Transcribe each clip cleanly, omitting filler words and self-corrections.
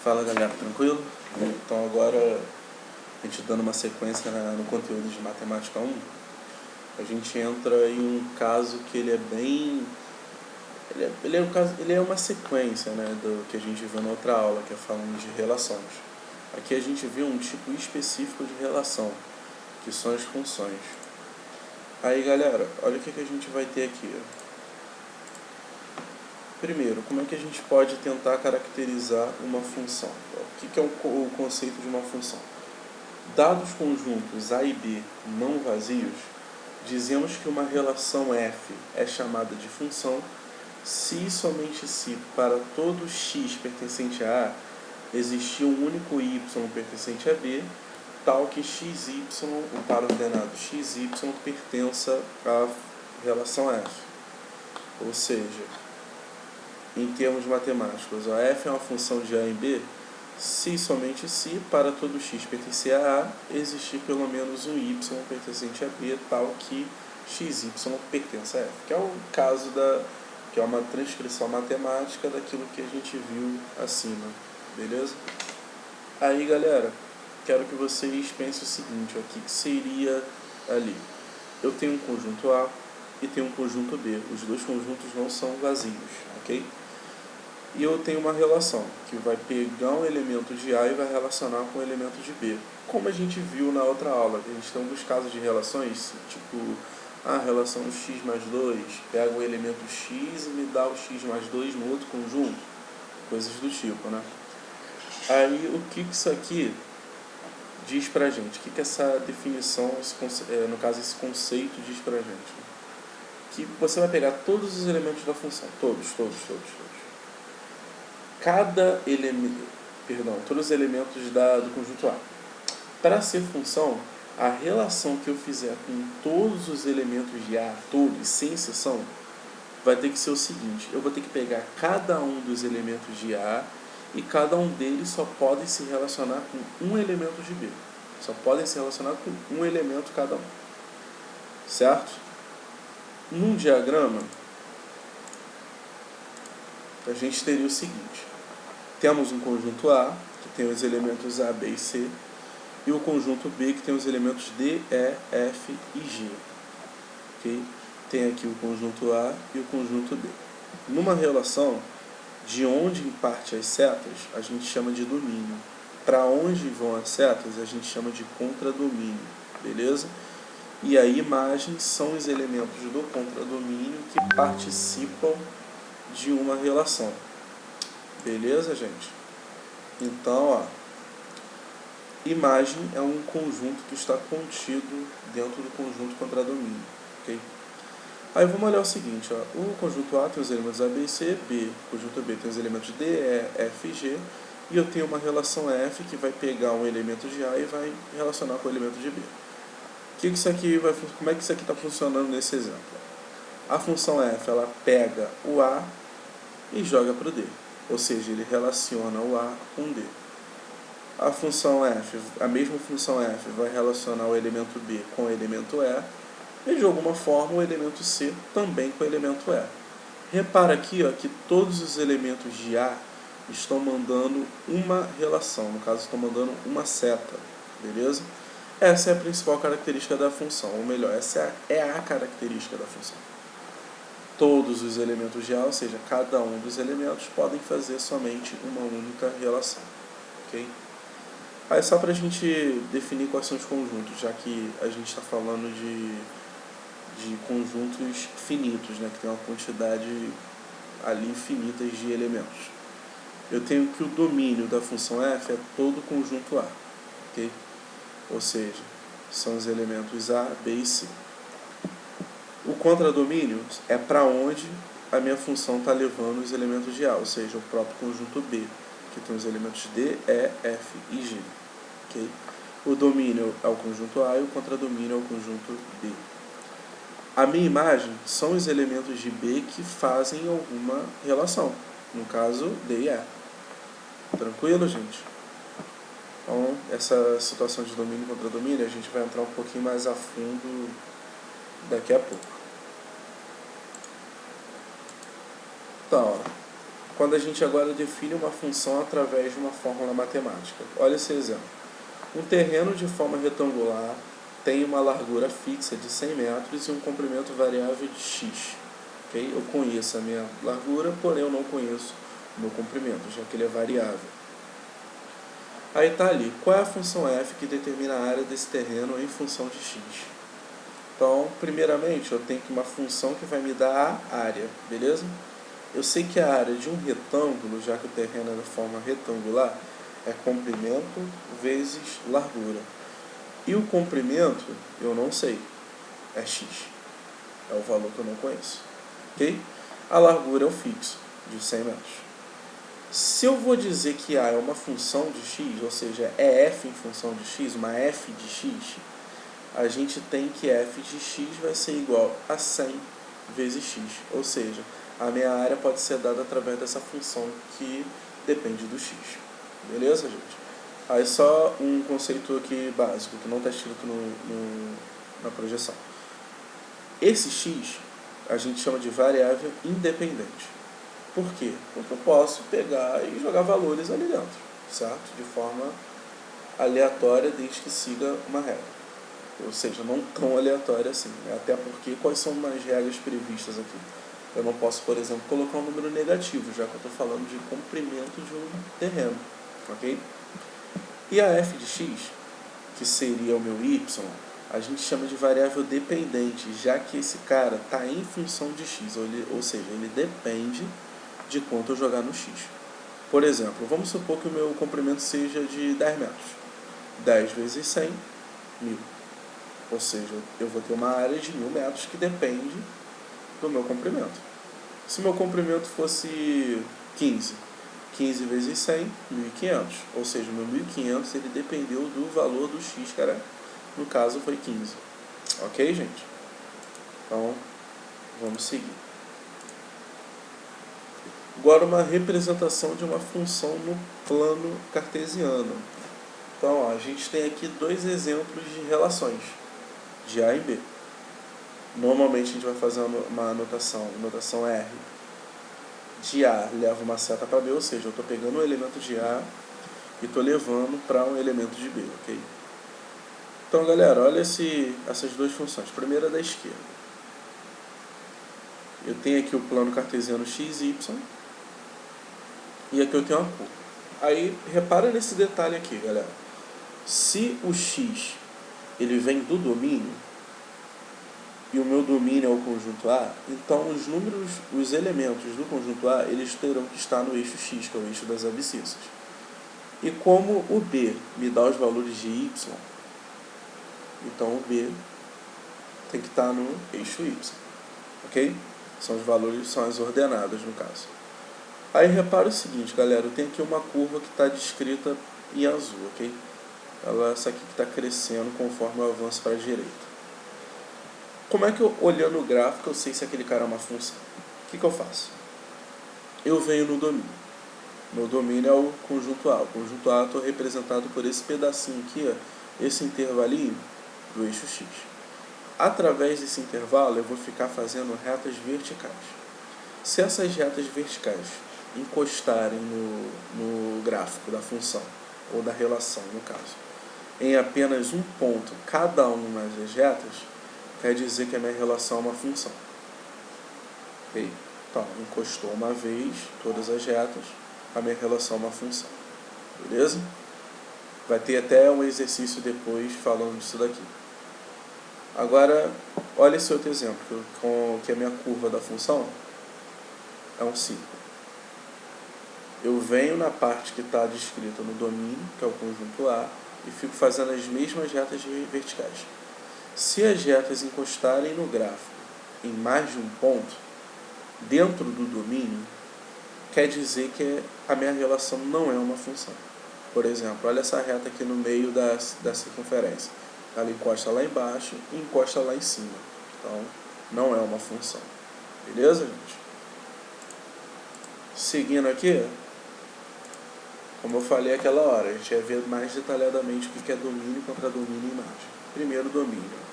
Fala galera, tranquilo? Então agora, a gente dando uma sequência no conteúdo de Matemática 1, a gente entra em um caso que ele é bem... Ele é uma sequência, né, do que a gente viu na outra aula, que é falando de relações. Aqui a gente viu um tipo específico de relação, que são as funções. Aí galera, olha o que a gente vai ter aqui. Primeiro, como é que a gente pode tentar caracterizar uma função? O que é o conceito de uma função? Dados conjuntos A e B não vazios, dizemos que uma relação f é chamada de função se e somente se para todo x pertencente a A existir um único y pertencente a B, tal que xy, o par ordenado xy, pertença à relação f. Ou seja, em termos matemáticos, a f é uma função de A em B se e somente se para todo x pertencer a A existir pelo menos um y pertencente a B, tal que xy pertence a f. Que é o caso que é uma transcrição matemática daquilo que a gente viu acima, beleza? Aí galera, quero que vocês pensem o seguinte, ó, o que seria ali? Eu tenho um conjunto A e tenho um conjunto B, os dois conjuntos não são vazios, ok? E eu tenho uma relação que vai pegar um elemento de A e vai relacionar com um elemento de B. Como a gente viu na outra aula, a gente tem alguns casos de relações, tipo, a relação x mais 2, pega o elemento x e me dá o x mais 2 no outro conjunto, coisas do tipo, né? Aí, o que isso aqui diz pra gente? O que essa definição, no caso, esse conceito diz pra gente? Que você vai pegar todos os elementos da função, todos. Cada elemento, todos os elementos do conjunto A. Para ser função, a relação que eu fizer com todos os elementos de A, todos, sem exceção, vai ter que ser o seguinte: eu vou ter que pegar cada um dos elementos de A e cada um deles só podem se relacionar com um elemento de B. Só podem se relacionar com um elemento cada um. Certo? Num diagrama, a gente teria o seguinte: temos um conjunto A, que tem os elementos A, B e C, e o conjunto B, que tem os elementos D, E, F e G. Okay? Tem aqui o conjunto A e o conjunto B. Numa relação, de onde parte as setas, a gente chama de domínio. Para onde vão as setas, a gente chama de contradomínio. Beleza? E a imagem são os elementos do contradomínio que participam de uma relação. Beleza, gente? Então, ó, imagem é um conjunto que está contido dentro do conjunto contradomínio, ok? Aí vamos olhar o seguinte, ó, o conjunto A tem os elementos A, B e C, B, o conjunto B tem os elementos D, E, F e G, e eu tenho uma relação F que vai pegar um elemento de A e vai relacionar com o elemento de B. Como é que isso aqui está funcionando nesse exemplo? A função F, ela pega o A e joga para o D. Ou seja, ele relaciona o A com o D. A função F, a mesma função F vai relacionar o elemento B com o elemento E, e de alguma forma o elemento C também com o elemento E. Repara aqui, ó, que todos os elementos de A estão mandando uma relação, no caso estão mandando uma seta, beleza? Essa é a principal característica da função, ou melhor, essa é a característica da função. Todos os elementos de A, ou seja, cada um dos elementos, podem fazer somente uma única relação. Okay? Aí só para a gente definir quais são os conjuntos, já que a gente está falando de conjuntos finitos, né, que tem uma quantidade ali infinita de elementos. Eu tenho que o domínio da função f é todo o conjunto A. Okay? Ou seja, são os elementos A, B e C. O contradomínio é para onde a minha função está levando os elementos de A, ou seja, o próprio conjunto B, que tem os elementos D, E, F e G. Okay? O domínio é o conjunto A e o contradomínio é o conjunto B. A minha imagem são os elementos de B que fazem alguma relação, no caso, D e E. Tranquilo, gente? Então, essa situação de domínio e contradomínio, a gente vai entrar um pouquinho mais a fundo daqui a pouco. Então, quando a gente agora define uma função através de uma fórmula matemática. Olha esse exemplo. Um terreno de forma retangular tem uma largura fixa de 100 metros e um comprimento variável de x. Okay? Eu conheço a minha largura, porém eu não conheço o meu comprimento, já que ele é variável. Aí está ali, qual é a função f que determina a área desse terreno em função de x? Então, primeiramente, eu tenho que uma função que vai me dar a área, beleza? Eu sei que a área de um retângulo, já que o terreno é de forma retangular, é comprimento vezes largura. E o comprimento, eu não sei, é x. É o valor que eu não conheço. Ok? A largura é o fixo, de 100 metros. Se eu vou dizer que A é uma função de x, ou seja, é f em função de x, uma f de x, a gente tem que f de x vai ser igual a 100 vezes x. Ou seja, a minha área pode ser dada através dessa função que depende do x. Beleza, gente? Aí só um conceito aqui básico, que não está escrito na projeção. Esse x a gente chama de variável independente. Por quê? Porque eu posso pegar e jogar valores ali dentro, certo? De forma aleatória, desde que siga uma regra. Ou seja, não tão aleatória assim. Até porque, quais são as regras previstas aqui? Eu não posso, por exemplo, colocar um número negativo, já que eu estou falando de comprimento de um terreno. Ok? E a f de x, que seria o meu y, a gente chama de variável dependente, já que esse cara está em função de x, ou seja, ele depende de quanto eu jogar no x. Por exemplo, vamos supor que o meu comprimento seja de 10 metros. 10 vezes 100, 1000. Ou seja, eu vou ter uma área de 1000 metros que depende do meu comprimento. Se meu comprimento fosse 15, 15 vezes 100, 1500. Ou seja, o meu 1500 ele dependeu do valor do x, que era, no caso foi 15. Ok, gente? Então, vamos seguir. Agora, uma representação de uma função no plano cartesiano. Então, ó, a gente tem aqui dois exemplos de relações, de A e B. Normalmente a gente vai fazer uma notação R. De A leva uma seta para B, ou seja, eu estou pegando um elemento de A e estou levando para um elemento de B, ok? Então, galera, olha essas duas funções. Primeira da esquerda. Eu tenho aqui o plano cartesiano x, y, e aqui eu tenho uma curva. Aí, repara nesse detalhe aqui, galera. Se o x ele vem do domínio, e o meu domínio é o conjunto A, então os elementos do conjunto A, eles terão que estar no eixo x, que é o eixo das abscissas. E como o B me dá os valores de y, então o B tem que estar no eixo y, ok? São os valores, são as ordenadas no caso. Aí repara o seguinte, galera, eu tenho aqui uma curva que está descrita em azul, ok? Essa aqui que está crescendo conforme eu avanço para a direita. Como é que eu, olhando o gráfico, eu sei se aquele cara é uma função? O que eu faço? Eu venho no domínio. Meu domínio é o conjunto A. O conjunto A estou representado por esse pedacinho aqui, ó, esse intervalinho do eixo x. Através desse intervalo, eu vou ficar fazendo retas verticais. Se essas retas verticais encostarem no gráfico da função, ou da relação, no caso, em apenas um ponto cada uma das retas, quer dizer que a minha relação é uma função. Ok? Então, encostou uma vez, todas as retas, a minha relação é uma função. Beleza? Vai ter até um exercício depois falando disso daqui. Agora, olha esse outro exemplo, que a minha curva da função é um círculo. Eu venho na parte que está descrita no domínio, que é o conjunto A, e fico fazendo as mesmas retas verticais. Se as retas encostarem no gráfico em mais de um ponto, dentro do domínio, quer dizer que a minha relação não é uma função. Por exemplo, olha essa reta aqui no meio da circunferência. Ela encosta lá embaixo e encosta lá em cima. Então, não é uma função. Beleza, gente? Seguindo aqui, como eu falei aquela hora, a gente vai ver mais detalhadamente o que é domínio contra domínio e imagem. Primeiro, domínio.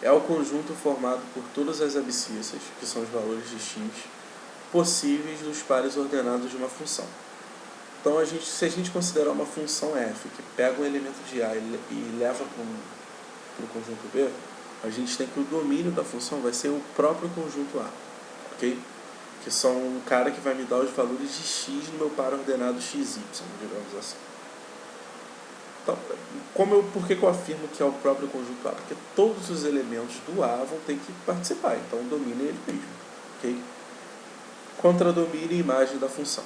É o conjunto formado por todas as abscissas, que são os valores de x, possíveis dos pares ordenados de uma função. Então, se a gente considerar uma função f que pega um elemento de A e leva para o conjunto B, a gente tem que o domínio da função vai ser o próprio conjunto A, ok? Que são um cara que vai me dar os valores de x no meu par ordenado xy, digamos assim. Então, por que eu afirmo que é o próprio conjunto A? Porque todos os elementos do A vão ter que participar, então o domínio é ele mesmo, ok? Contradomínio e imagem da função.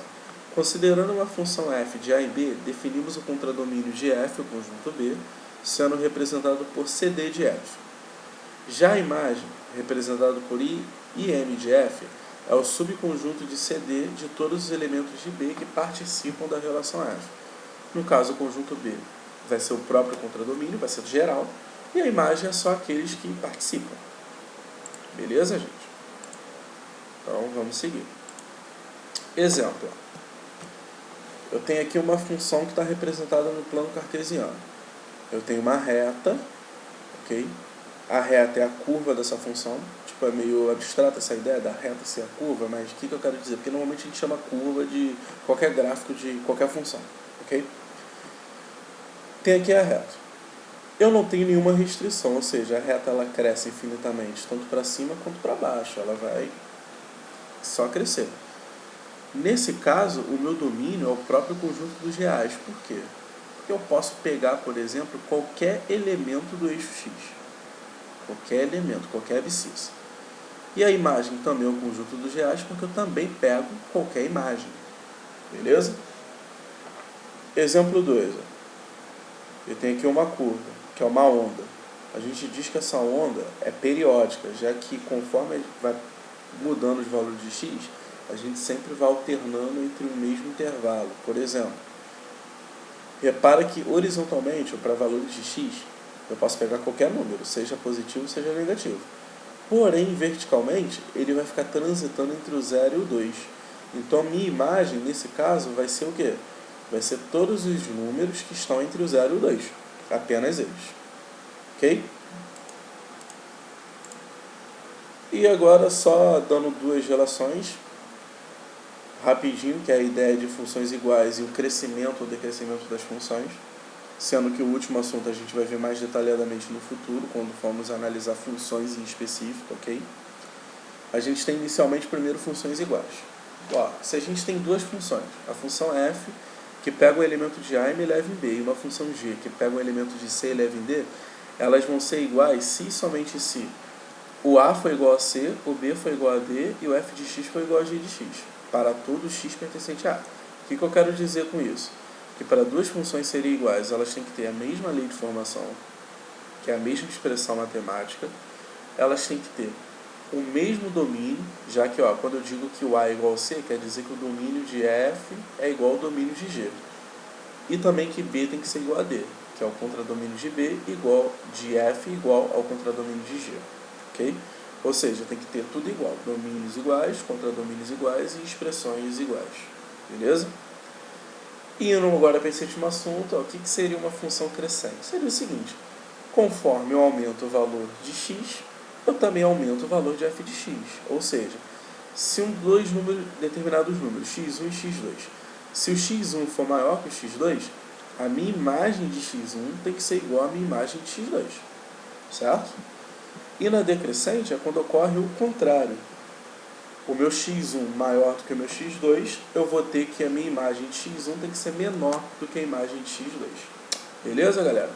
Considerando uma função f de A em B, definimos o contradomínio de f, o conjunto B, sendo representado por CD de f. Já a imagem, representada por I e M de f, é o subconjunto de CD de todos os elementos de B que participam da relação f. No caso, o conjunto B vai ser o próprio contradomínio, vai ser geral, e a imagem é só aqueles que participam. Beleza, gente? Então, vamos seguir. Exemplo. Eu tenho aqui uma função que está representada no plano cartesiano. Eu tenho uma reta, ok? A reta é a curva dessa função. Tipo, é meio abstrata essa ideia da reta ser a curva, mas o que eu quero dizer? Porque normalmente a gente chama curva de qualquer gráfico de qualquer função, ok? Tem aqui a reta. Eu não tenho nenhuma restrição, ou seja, a reta ela cresce infinitamente, tanto para cima quanto para baixo. Ela vai só crescer. Nesse caso, o meu domínio é o próprio conjunto dos reais. Por quê? Porque eu posso pegar, por exemplo, qualquer elemento do eixo x. Qualquer elemento, qualquer abscissa. E a imagem também é o conjunto dos reais, porque eu também pego qualquer imagem. Beleza? Exemplo 2. Eu tenho aqui uma curva, que é uma onda. A gente diz que essa onda é periódica, já que conforme vai mudando os valores de x, a gente sempre vai alternando entre o mesmo intervalo. Por exemplo, repara que horizontalmente, ou para valores de x, eu posso pegar qualquer número, seja positivo, seja negativo. Porém, verticalmente, ele vai ficar transitando entre o 0 e o 2. Então, a minha imagem, nesse caso, vai ser o quê? Vai ser todos os números que estão entre o 0 e o 2. Apenas eles. Ok? E agora, só dando duas relações rapidinho, que é a ideia de funções iguais e o crescimento ou decrescimento das funções, sendo que o último assunto a gente vai ver mais detalhadamente no futuro, quando formos analisar funções em específico, ok? A gente tem inicialmente primeiro funções iguais. Ó, se a gente tem duas funções, a função f, que pega o elemento de A e me leva em B, e uma função g, que pega o elemento de C e leva em D, elas vão ser iguais se e somente se o A for igual a C, o B for igual a D e o f de x for igual a g de x, para todo x pertencente a A. O que eu quero dizer com isso? Que para duas funções serem iguais, elas têm que ter a mesma lei de formação, que é a mesma expressão matemática, elas têm que ter o mesmo domínio, já que quando eu digo que o A é igual a C, quer dizer que o domínio de F é igual ao domínio de G. E também que B tem que ser igual a D, que é o contradomínio de B igual de F igual ao contradomínio de G. Ok? Ou seja, tem que ter tudo igual, domínios iguais, contradomínios iguais e expressões iguais. Beleza? Indo agora para esse último assunto, o que seria uma função crescente? Seria o seguinte: conforme eu aumento o valor de x, eu também aumento o valor de f de x. Ou seja, se determinados números, x1 e x2, se o x1 for maior que o x2, a minha imagem de x1 tem que ser igual à minha imagem de x2. Certo? E na decrescente é quando ocorre o contrário. O meu x1 maior do que o meu x2, eu vou ter que a minha imagem de x1 tem que ser menor do que a imagem de x2. Beleza, galera?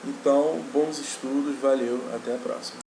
Então, bons estudos, valeu, até a próxima.